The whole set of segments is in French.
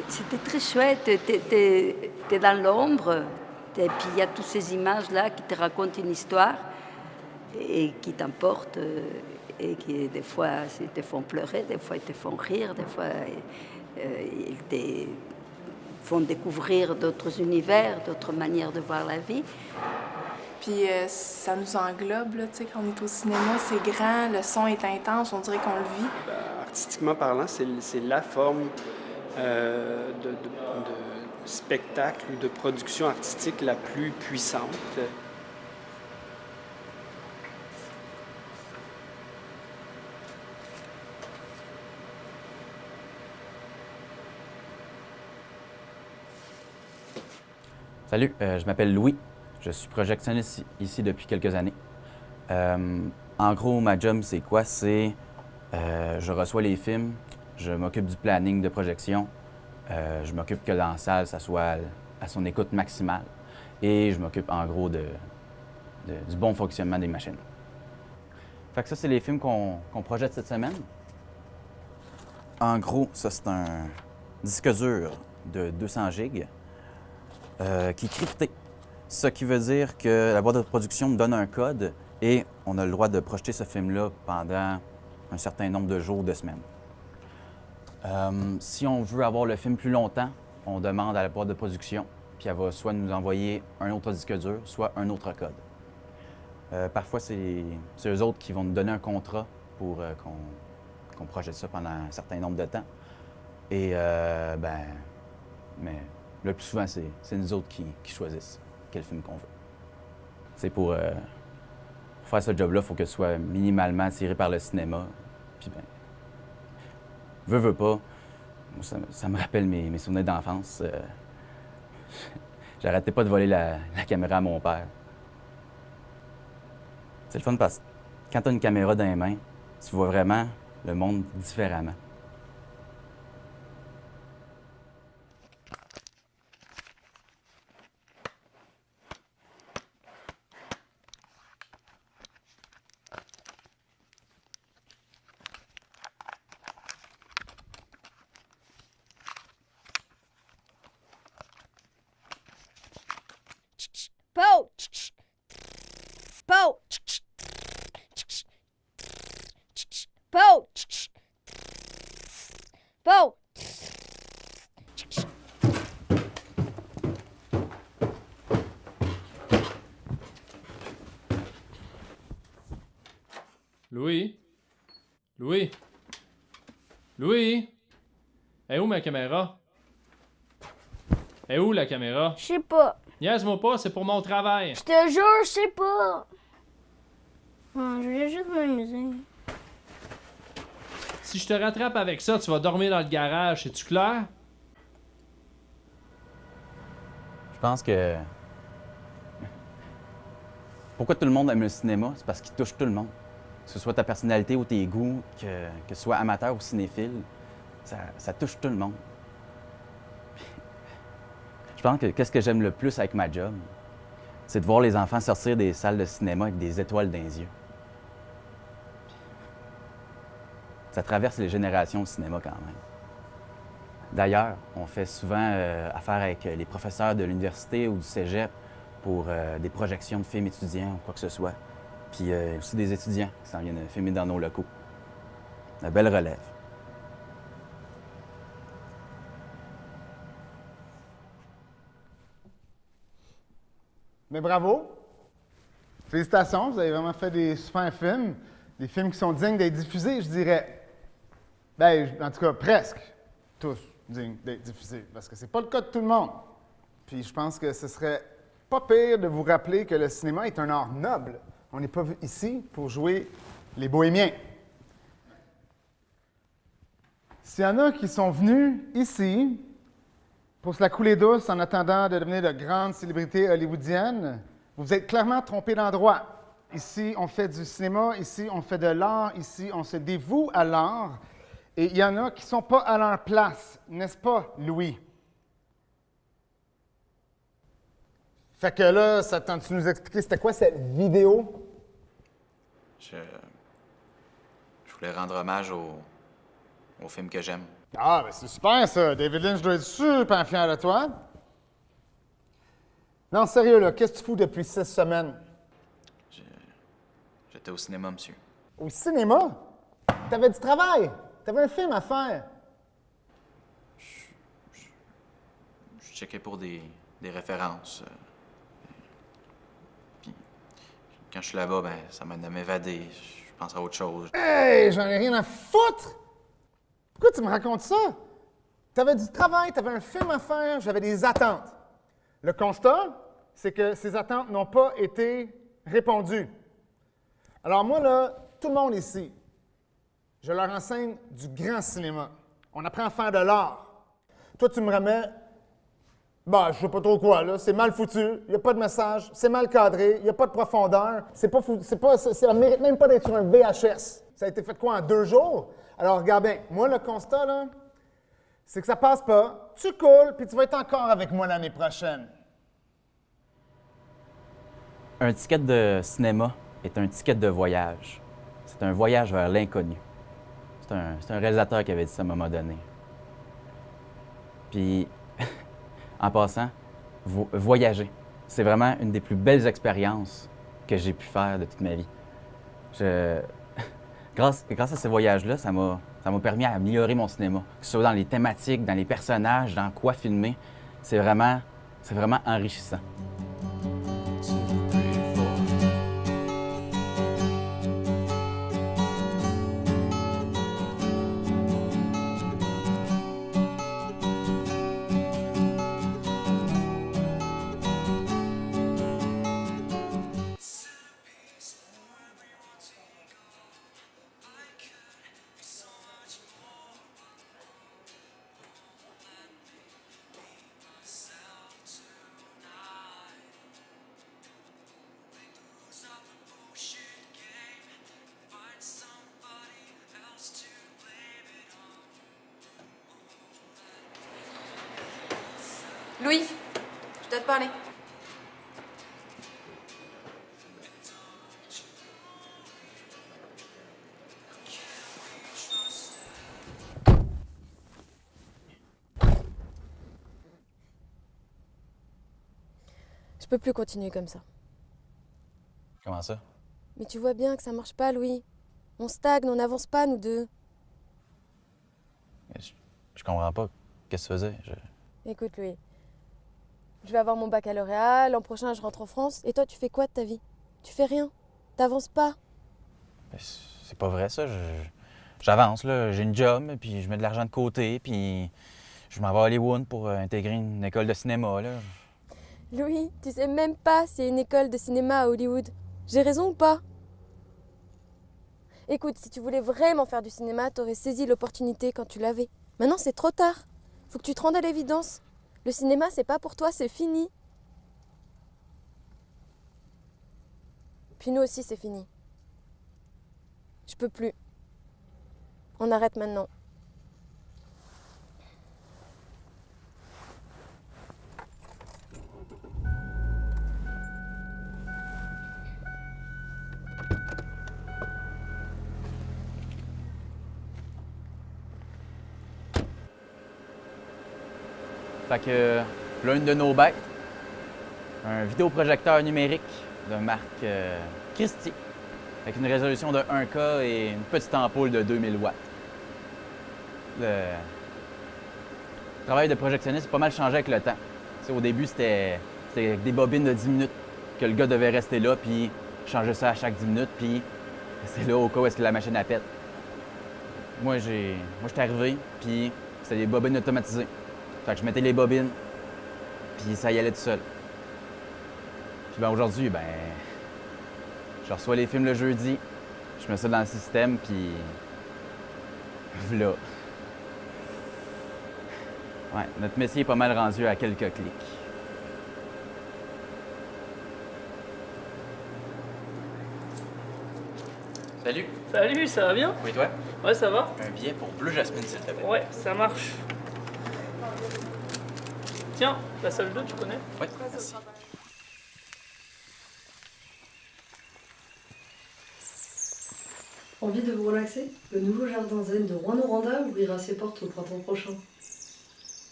C'était très chouette. T'es dans l'ombre, et puis il y a toutes ces images-là qui te racontent une histoire et qui t'emportent et qui, des fois, ils te font pleurer, des fois, ils te font rire, des fois, ils te font découvrir d'autres univers, d'autres manières de voir la vie. Puis ça nous englobe, là, tu sais, quand on est au cinéma, c'est grand, le son est intense, on dirait qu'on le vit. Artistiquement parlant, c'est la forme de spectacle ou de production artistique la plus puissante. Salut, je m'appelle Louis. Je suis projectionniste ici depuis quelques années. En gros, ma job, c'est quoi? Je reçois les films, je m'occupe du planning de projection, je m'occupe que dans la salle, ça soit à son écoute maximale et je m'occupe en gros du bon fonctionnement des machines. Fait que ça, c'est les films qu'on projette cette semaine. En gros, ça, c'est un disque dur de 200 gigs qui est crypté. Ce qui veut dire que la boîte de production me donne un code et on a le droit de projeter ce film-là pendant un certain nombre de jours, de semaines. Si on veut avoir le film plus longtemps, on demande à la boîte de production, puis elle va soit nous envoyer un autre disque dur, soit un autre code. Parfois, c'est eux autres qui vont nous donner un contrat pour qu'on projette ça pendant un certain nombre de temps. Et mais le plus souvent, c'est nous autres qui choisissent quel film qu'on veut. C'est pour faire ce job-là, il faut que ce soit minimalement attiré par le cinéma. Puis ben, veux pas, ça me rappelle mes souvenirs d'enfance. J'arrêtais pas de voler la caméra à mon père. C'est le fun parce que quand tu as une caméra dans les mains, tu vois vraiment le monde différemment. Bo! Bo! Bo! Bo! Louis? Louis? Louis? Elle est où ma caméra? Elle est où la caméra? Je sais pas. Niaise-moi pas, c'est pour mon travail. Je te jure, je sais pas. Je voulais juste m'amuser. Si je te rattrape avec ça, tu vas dormir dans le garage, c'est-tu clair? Je pense que... Pourquoi tout le monde aime le cinéma? C'est parce qu'il touche tout le monde. Que ce soit ta personnalité ou tes goûts, que ce soit amateur ou cinéphile, ça touche tout le monde. Je pense que qu'est-ce que j'aime le plus avec ma job, c'est de voir les enfants sortir des salles de cinéma avec des étoiles dans les yeux. Ça traverse les générations au cinéma quand même. D'ailleurs, on fait souvent affaire avec les professeurs de l'université ou du cégep pour des projections de films étudiants ou quoi que ce soit. Puis aussi des étudiants qui s'en viennent filmer dans nos locaux. Une belle relève. Mais bravo! Félicitations, vous avez vraiment fait des super films. Des films qui sont dignes d'être diffusés, je dirais. Ben, en tout cas, presque tous dignes d'être diffusés, parce que c'est pas le cas de tout le monde. Puis je pense que ce serait pas pire de vous rappeler que le cinéma est un art noble. On n'est pas ici pour jouer les bohémiens. S'il y en a qui sont venus ici pour se la couler douce en attendant de devenir de grandes célébrités hollywoodiennes, vous êtes clairement trompé d'endroit. Ici, on fait du cinéma, ici, on fait de l'art, ici, on se dévoue à l'art. Et il y en a qui ne sont pas à leur place, n'est-ce pas, Louis? Fait que là, ça tente-tu nous expliquer c'était quoi cette vidéo? Je voulais rendre hommage au film que j'aime. Ah, ben c'est super ça. David Lynch doit être super fier de toi. Non, sérieux, là, qu'est-ce que tu fous depuis 6 semaines? J'étais au cinéma, monsieur. Au cinéma? T'avais du travail. T'avais un film à faire. Je checkais pour des références. Puis, quand je suis là-bas, ben, ça m'aide à m'évader. Je pense à autre chose. Hey, j'en ai rien à foutre! Pourquoi tu me racontes ça? T'avais du travail, t'avais un film à faire, j'avais des attentes. Le constat, c'est que ces attentes n'ont pas été répondues. Alors moi, là, tout le monde ici, je leur enseigne du grand cinéma. On apprend à faire de l'art. Toi, tu me remets, bah, je sais pas trop quoi, là, c'est mal foutu, il n'y a pas de message, c'est mal cadré, il n'y a pas de profondeur, ça mérite même pas d'être sur un VHS. Ça a été fait quoi, en 2 jours? Alors, regarde bien, moi, le constat, là, c'est que ça passe pas, tu coules, puis tu vas être encore avec moi l'année prochaine. Un ticket de cinéma est un ticket de voyage. C'est un voyage vers l'inconnu. C'est un réalisateur qui avait dit ça à un moment donné. Puis, en passant, voyager, c'est vraiment une des plus belles expériences que j'ai pu faire de toute ma vie. Grâce à ces voyages-là, ça m'a permis d'améliorer mon cinéma, que ce soit dans les thématiques, dans les personnages, dans quoi filmer. C'est vraiment enrichissant. Louis, je dois te parler. Je peux plus continuer comme ça. Comment ça? Mais tu vois bien que ça marche pas, Louis. On stagne, on n'avance pas, nous deux. Je comprends pas. Qu'est-ce que tu faisais? Écoute, Louis, je vais avoir mon baccalauréat, l'an prochain je rentre en France, et toi tu fais quoi de ta vie? Tu fais rien, t'avances pas. C'est pas vrai, ça. J'avance, là. J'ai une job, puis je mets de l'argent de côté, puis je m'en vais à Hollywood pour intégrer une école de cinéma, là. Louis, tu sais même pas s'il y a une école de cinéma à Hollywood. J'ai raison ou pas? Écoute, si tu voulais vraiment faire du cinéma, t'aurais saisi l'opportunité quand tu l'avais. Maintenant, c'est trop tard. Faut que tu te rendes à l'évidence. Le cinéma, c'est pas pour toi, c'est fini. Puis nous aussi, c'est fini. Je peux plus. On arrête maintenant. Fait que l'une de nos bêtes, un vidéoprojecteur numérique de marque Christie, avec une résolution de 1K et une petite ampoule de 2000 watts. Le travail de projectionniste a pas mal changé avec le temps. T'sais, au début, c'était avec des bobines de 10 minutes que le gars devait rester là, puis changer ça à chaque 10 minutes, puis c'est là au cas où est-ce que la machine a pète. Moi, j'étais arrivé, puis c'était des bobines automatisées. Fait que je mettais les bobines, puis ça y allait tout seul. Puis ben aujourd'hui, ben, je reçois les films le jeudi, je mets ça dans le système, puis voilà. Ouais, notre métier est pas mal rendu à quelques clics. Salut! Salut, ça va bien? Oui, toi? Ouais, ça va? Un billet pour Bleu Jasmine, s'il te plaît. Ouais, ça marche. Tiens, la salle 2, tu connais? Oui, merci. Envie de vous relaxer? Le nouveau jardin zen de Rwanda ouvrira ses portes au printemps prochain.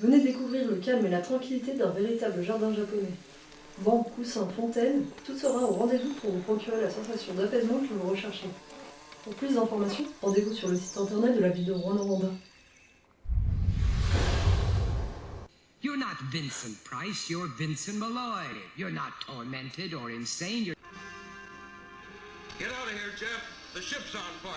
Venez découvrir le calme et la tranquillité d'un véritable jardin japonais. Bancs, coussins, fontaines, tout sera au rendez-vous pour vous procurer la sensation d'apaisement que vous recherchez. Pour plus d'informations, rendez-vous sur le site internet de la ville de Rwanda. You're not Vincent Price, you're Vincent Malloy. You're not tormented or insane, you're... Get out of here, Jeff. The ship's on fire.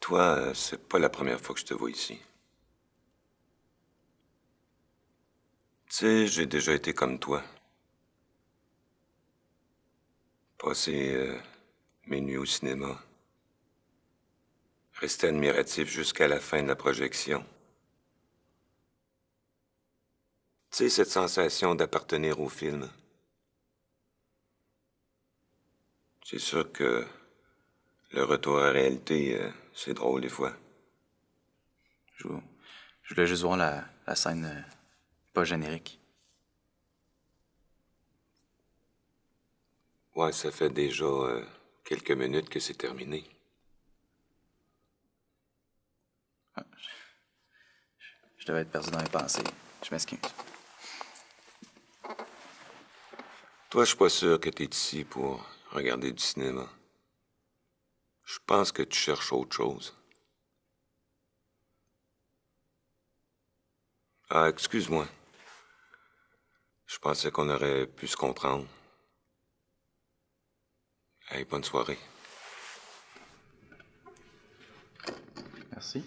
Toi, c'est pas la première fois que je te vois ici. Tu sais, j'ai déjà été comme toi. Passer mes nuits au cinéma. Rester admiratif jusqu'à la fin de la projection. Tu sais, cette sensation d'appartenir au film. C'est sûr que le retour à la réalité, c'est drôle des fois. Je voulais juste voir la scène pas générique. Ouais, ça fait déjà quelques minutes que c'est terminé. Je devais être perdu dans les pensées. Je m'excuse. Toi, je suis pas sûr que t'es ici pour regarder du cinéma. Je pense que tu cherches autre chose. Ah, excuse-moi. Je pensais qu'on aurait pu se comprendre. Hey, bonne soirée. Merci.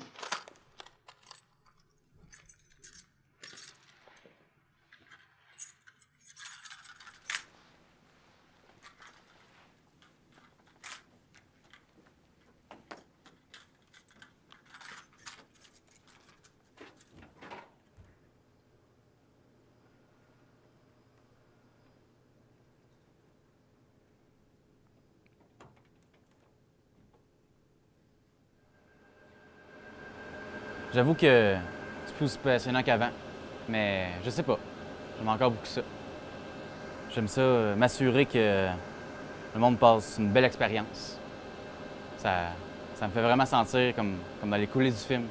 J'avoue que c'est plus aussi passionnant qu'avant, mais je sais pas. J'aime encore beaucoup ça. J'aime ça, m'assurer que le monde passe une belle expérience. Ça me fait vraiment sentir comme dans les coulisses du film.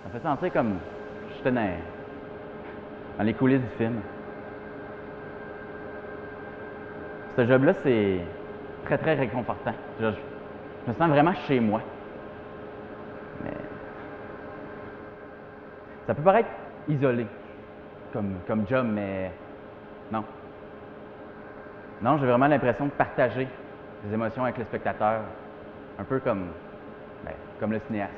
Ça me fait sentir comme j'étais dans les coulisses du film. Ce job-là, c'est très, très réconfortant. Je me sens vraiment chez moi. Mais ça peut paraître isolé comme job, mais non. Non, j'ai vraiment l'impression de partager des émotions avec le spectateur, un peu comme le cinéaste.